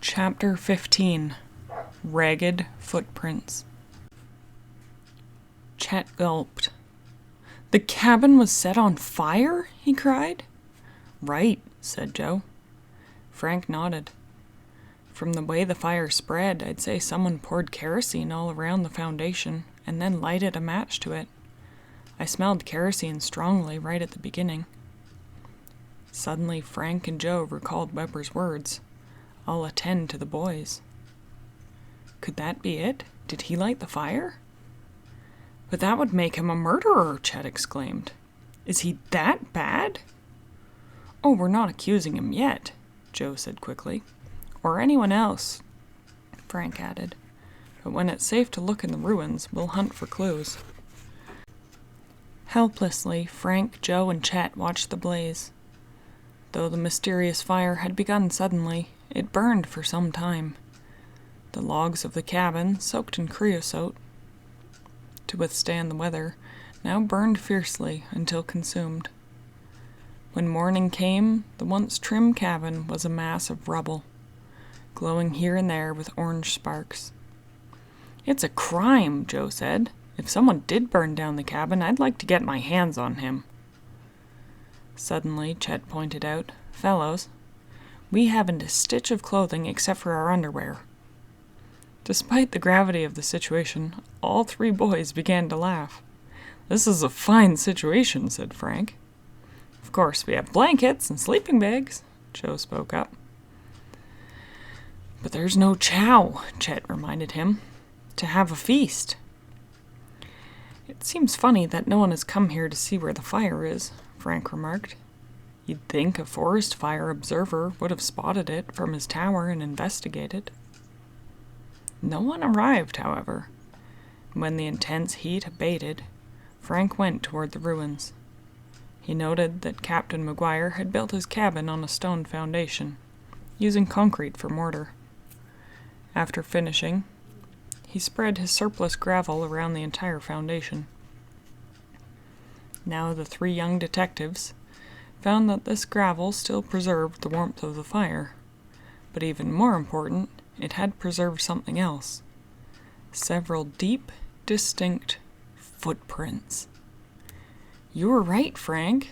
Chapter 15. Ragged Footprints. Chet gulped. "The cabin was set on fire?" he cried. "Right," said Joe. Frank nodded. "From the way the fire spread, I'd say someone poured kerosene all around the foundation and then lighted a match to it. I smelled kerosene strongly right at the beginning." Suddenly Frank and Joe recalled Weber's words. "I'll attend to the boys." Could that be it? Did he light the fire? "But that would make him a murderer," Chet exclaimed. "Is he that bad?" "Oh, we're not accusing him yet," Joe said quickly. "Or anyone else," Frank added. "But when it's safe to look in the ruins, we'll hunt for clues." Helplessly, Frank, Joe, and Chet watched the blaze. Though the mysterious fire had begun suddenly, it burned for some time. The logs of the cabin, soaked in creosote to withstand the weather, now burned fiercely until consumed. When morning came, the once trim cabin was a mass of rubble, glowing here and there with orange sparks. "It's a crime," Joe said. "If someone did burn down the cabin, I'd like to get my hands on him." Suddenly, Chet pointed out, "Fellows, we haven't a stitch of clothing except for our underwear." Despite the gravity of the situation, all three boys began to laugh. "This is a fine situation," said Frank. "Of course, we have blankets and sleeping bags," Joe spoke up. "But there's no chow," Chet reminded him, "to have a feast." "It seems funny that no one has come here to see where the fire is," Frank remarked. "You'd think a forest fire observer would have spotted it from his tower and investigated." No one arrived, however. When the intense heat abated, Frank went toward the ruins. He noted that Captain McGuire had built his cabin on a stone foundation, using concrete for mortar. After finishing, he spread his surplus gravel around the entire foundation. Now the three young detectives found that this gravel still preserved the warmth of the fire, but even more important, it had preserved something else. Several deep, distinct footprints. "You were right, Frank,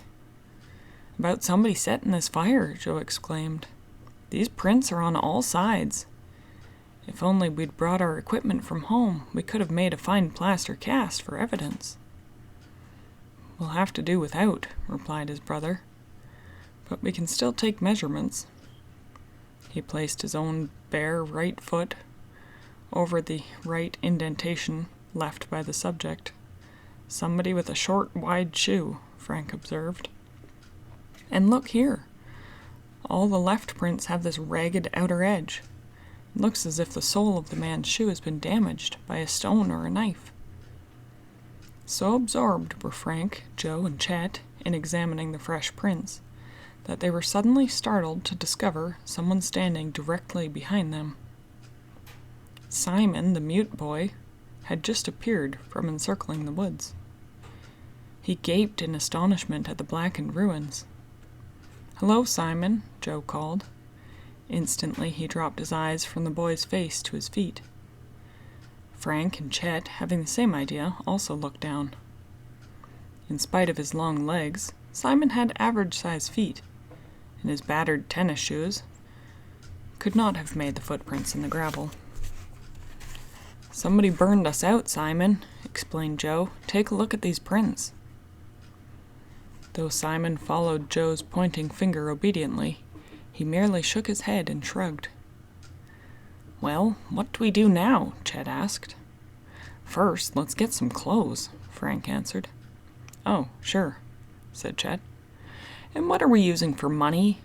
about somebody setting this fire," Joe exclaimed. "These prints are on all sides. If only we'd brought our equipment from home, we could have made a fine plaster cast for evidence." "We'll have to do without," replied his brother. "But we can still take measurements." He placed his own bare right foot over the right indentation left by the subject. "Somebody with a short, wide shoe," Frank observed. "And look here. All the left prints have this ragged outer edge. It looks as if the sole of the man's shoe has been damaged by a stone or a knife." So absorbed were Frank, Joe, and Chet in examining the fresh prints that they were suddenly startled to discover someone standing directly behind them. Simon, the mute boy, had just appeared from encircling the woods. He gaped in astonishment at the blackened ruins. "Hello, Simon," Joe called. Instantly he dropped his eyes from the boy's face to his feet. Frank and Chet, having the same idea, also looked down. In spite of his long legs, Simon had average-sized feet, and his battered tennis shoes could not have made the footprints in the gravel. "Somebody burned us out, Simon," explained Joe. "Take a look at these prints." Though Simon followed Joe's pointing finger obediently, he merely shook his head and shrugged. "Well, what do we do now?" Chet asked. "First, let's get some clothes," Frank answered. "Oh, sure," said Chet. "And what are we using for money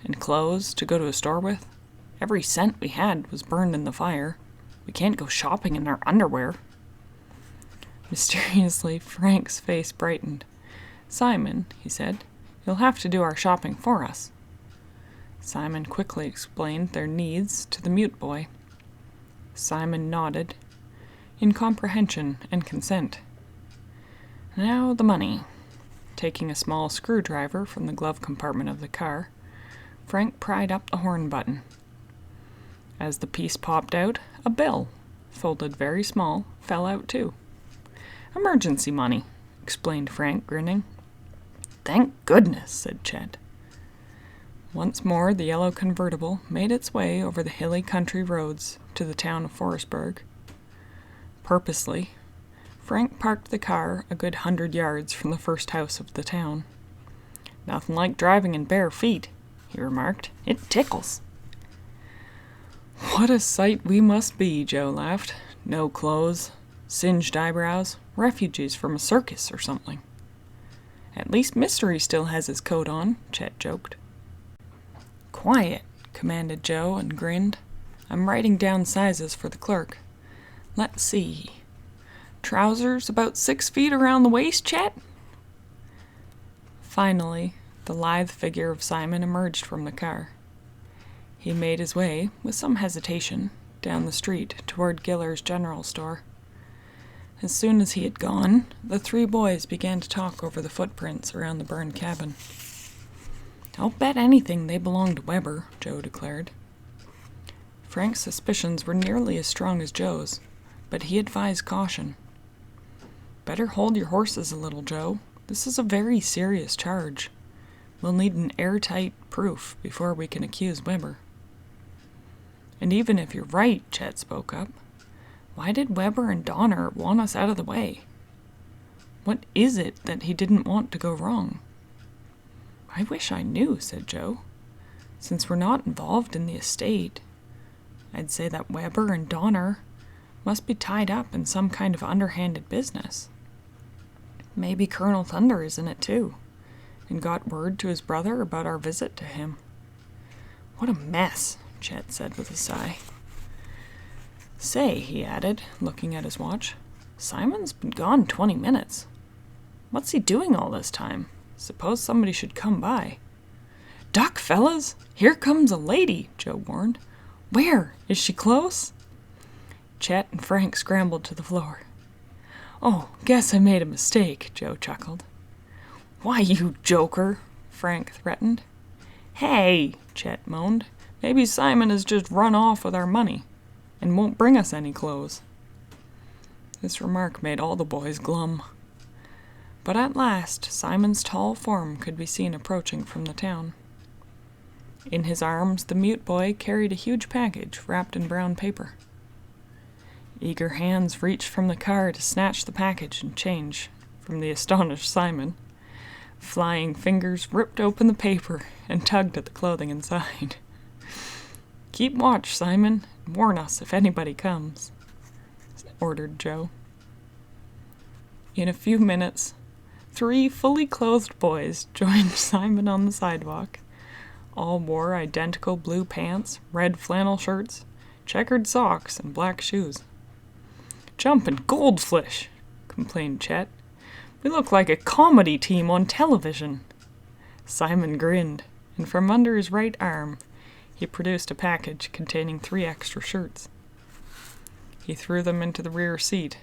and clothes to go to a store with? Every cent we had was burned in the fire. We can't go shopping in our underwear." Mysteriously, Frank's face brightened. "Simon," he said, "you'll have to do our shopping for us." Simon quickly explained their needs to the mute boy. Simon nodded in comprehension and consent. "Now the money." Taking a small screwdriver from the glove compartment of the car, Frank pried up the horn button. As the piece popped out, a bill, folded very small, fell out too. "Emergency money," explained Frank, grinning. "Thank goodness," said Chet. Once more the yellow convertible made its way over the hilly country roads to the town of Forestburg. Purposely, Frank parked the car a good 100 yards from the first house of the town. "Nothing like driving in bare feet," he remarked. "It tickles." "What a sight we must be," Joe laughed. "No clothes, singed eyebrows, refugees from a circus or something." "At least Mystery still has his coat on," Chet joked. "Quiet," commanded Joe and grinned. "I'm writing down sizes for the clerk. Let's see. Trousers about 6 feet around the waist, Chet?" Finally, the lithe figure of Simon emerged from the car. He made his way, with some hesitation, down the street toward Giller's general store. As soon as he had gone, the three boys began to talk over the footprints around the burned cabin. "I'll bet anything they belong to Weber," Joe declared. Frank's suspicions were nearly as strong as Joe's, but he advised caution. "Better hold your horses a little, Joe. This is a very serious charge. We'll need an airtight proof before we can accuse Weber." "And even if you're right," Chet spoke up, "why did Weber and Donner want us out of the way? What is it that he didn't want to go wrong?" "I wish I knew," said Joe. "Since we're not involved in the estate, I'd say that Weber and Donner must be tied up in some kind of underhanded business. Maybe Colonel Thunder is in it too, and got word to his brother about our visit to him." "What a mess," Chet said with a sigh. "Say," he added, looking at his watch, "Simon's been gone 20 minutes. What's he doing all this time? Suppose somebody should come by." "Duck, fellas! Here comes a lady," Joe warned. "Where? Is she close?" Chet and Frank scrambled to the floor. "Oh, guess I made a mistake," Joe chuckled. "Why, you joker," Frank threatened. "Hey," Chet moaned, "maybe Simon has just run off with our money and won't bring us any clothes." This remark made all the boys glum. But at last Simon's tall form could be seen approaching from the town. In his arms the mute boy carried a huge package wrapped in brown paper. Eager hands reached from the car to snatch the package and change from the astonished Simon. Flying fingers ripped open the paper and tugged at the clothing inside. "Keep watch, Simon, and warn us if anybody comes," ordered Joe. In a few minutes, 3 fully clothed boys joined Simon on the sidewalk. All wore identical blue pants, red flannel shirts, checkered socks, and black shoes. "Jumpin' goldfish," complained Chet. "We look like a comedy team on television." Simon grinned, and from under his right arm, he produced a package containing 3 extra shirts. He threw them into the rear seat,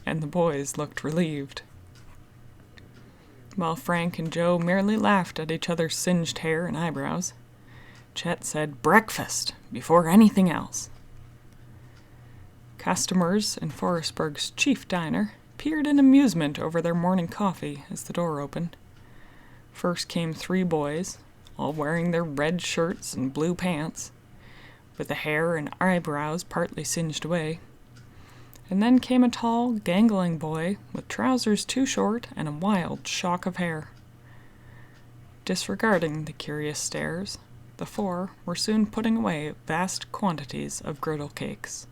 and the boys looked relieved. While Frank and Joe merely laughed at each other's singed hair and eyebrows, Chet said breakfast before anything else. Customers in Forestburg's chief diner peered in amusement over their morning coffee as the door opened. First came 3 boys, all wearing their red shirts and blue pants, with the hair and eyebrows partly singed away. And then came a tall, gangling boy with trousers too short and a wild shock of hair. Disregarding the curious stares, the 4 were soon putting away vast quantities of griddle cakes.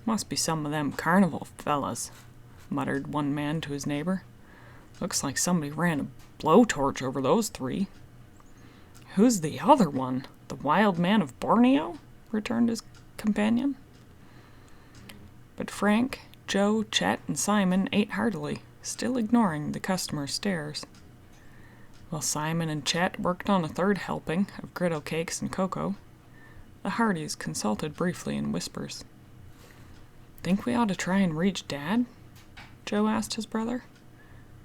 "Must be some of them carnival fellas," muttered one man to his neighbor. "Looks like somebody ran a blowtorch over those 3. "Who's the other one? The wild man of Borneo?" returned his companion. But Frank, Joe, Chet, and Simon ate heartily, still ignoring the customers' stares. While Simon and Chet worked on a 3rd helping of griddle cakes and cocoa, the Hardys consulted briefly in whispers. "Think we ought to try and reach Dad?" Joe asked his brother.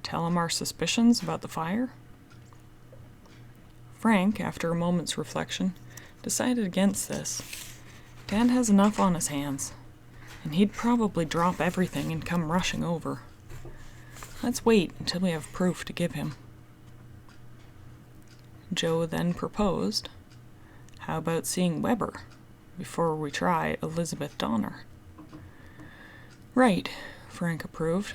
"Tell him our suspicions about the fire?" Frank, after a moment's reflection, decided against this. Dad has enough on his hands, and he'd probably drop everything and come rushing over. Let's wait until we have proof to give him." Joe then proposed, "How about seeing Weber before we try Elizabeth Donner?" "Right," Frank approved.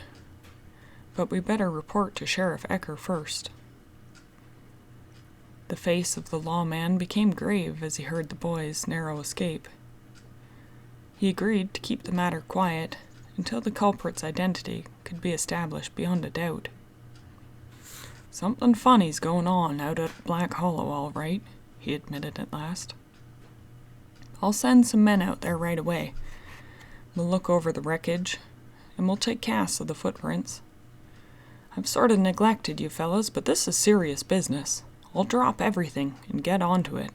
"But we better report to Sheriff Ecker first." The face of the lawman became grave as he heard the boys' narrow escape. He agreed to keep the matter quiet until the culprit's identity could be established beyond a doubt. "Something funny's going on out at Black Hollow, all right," he admitted at last. "I'll send some men out there right away. We'll look over the wreckage, and we'll take casts of the footprints. I've sort of neglected you fellas, but this is serious business. I'll drop everything and get onto it.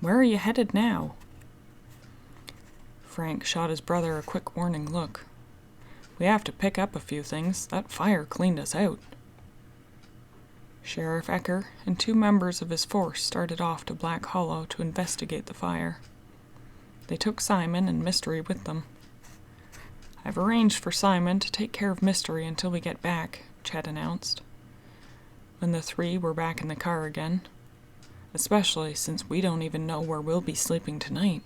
Where are you headed now?" Frank shot his brother a quick warning look. "We have to pick up a few things. That fire cleaned us out." Sheriff Ecker and 2 members of his force started off to Black Hollow to investigate the fire. They took Simon and Mystery with them. "I've arranged for Simon to take care of Mystery until we get back," Chet announced, when the 3 were back in the car again. "Especially since we don't even know where we'll be sleeping tonight."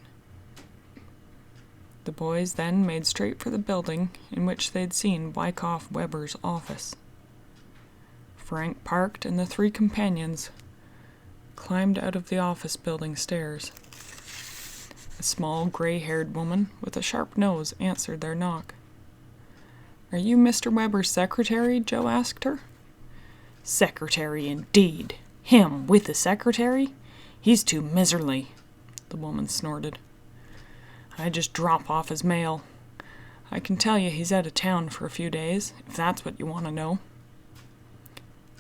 The boys then made straight for the building in which they'd seen Wyckoff Weber's office. Frank parked and the 3 companions climbed out of the office building stairs. A small gray-haired woman with a sharp nose answered their knock. "Are you Mr. Weber's secretary?" Joe asked her. "Secretary indeed! Him with a secretary? He's too miserly," the woman snorted. "I just drop off his mail. I can tell you he's out of town for a few days, if that's what you want to know."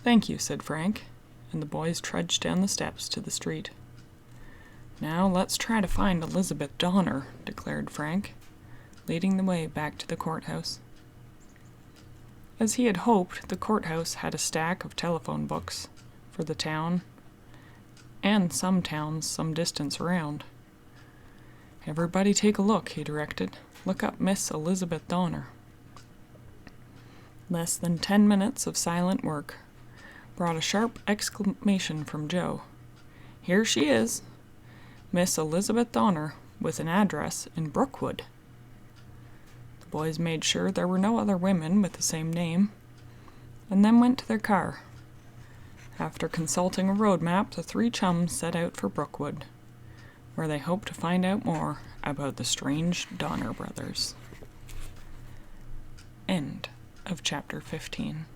"Thank you," said Frank, and the boys trudged down the steps to the street. "Now let's try to find Elizabeth Donner," declared Frank, leading the way back to the courthouse. As he had hoped, the courthouse had a stack of telephone books for the town and some towns some distance around. "Everybody take a look," he directed. "Look up Miss Elizabeth Donner." Less than 10 minutes of silent work brought a sharp exclamation from Joe. "Here she is! Miss Elizabeth Donner, with an address in Brookwood." The boys made sure there were no other women with the same name, and then went to their car. After consulting a road map, the 3 chums set out for Brookwood, where they hoped to find out more about the strange Donner brothers. End of chapter 15.